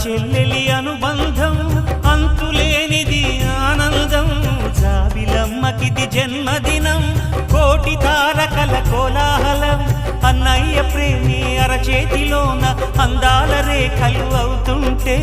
చెల్లెలి అనుబంధం అంతులేనిది ఆనందం జాబిలమ్మకిది జన్మదినం కోటి తారకల కోలాహలం అన్నయ్య ప్రేమి అరచేతిలోన అందాల రేఖలు అవుతుంటే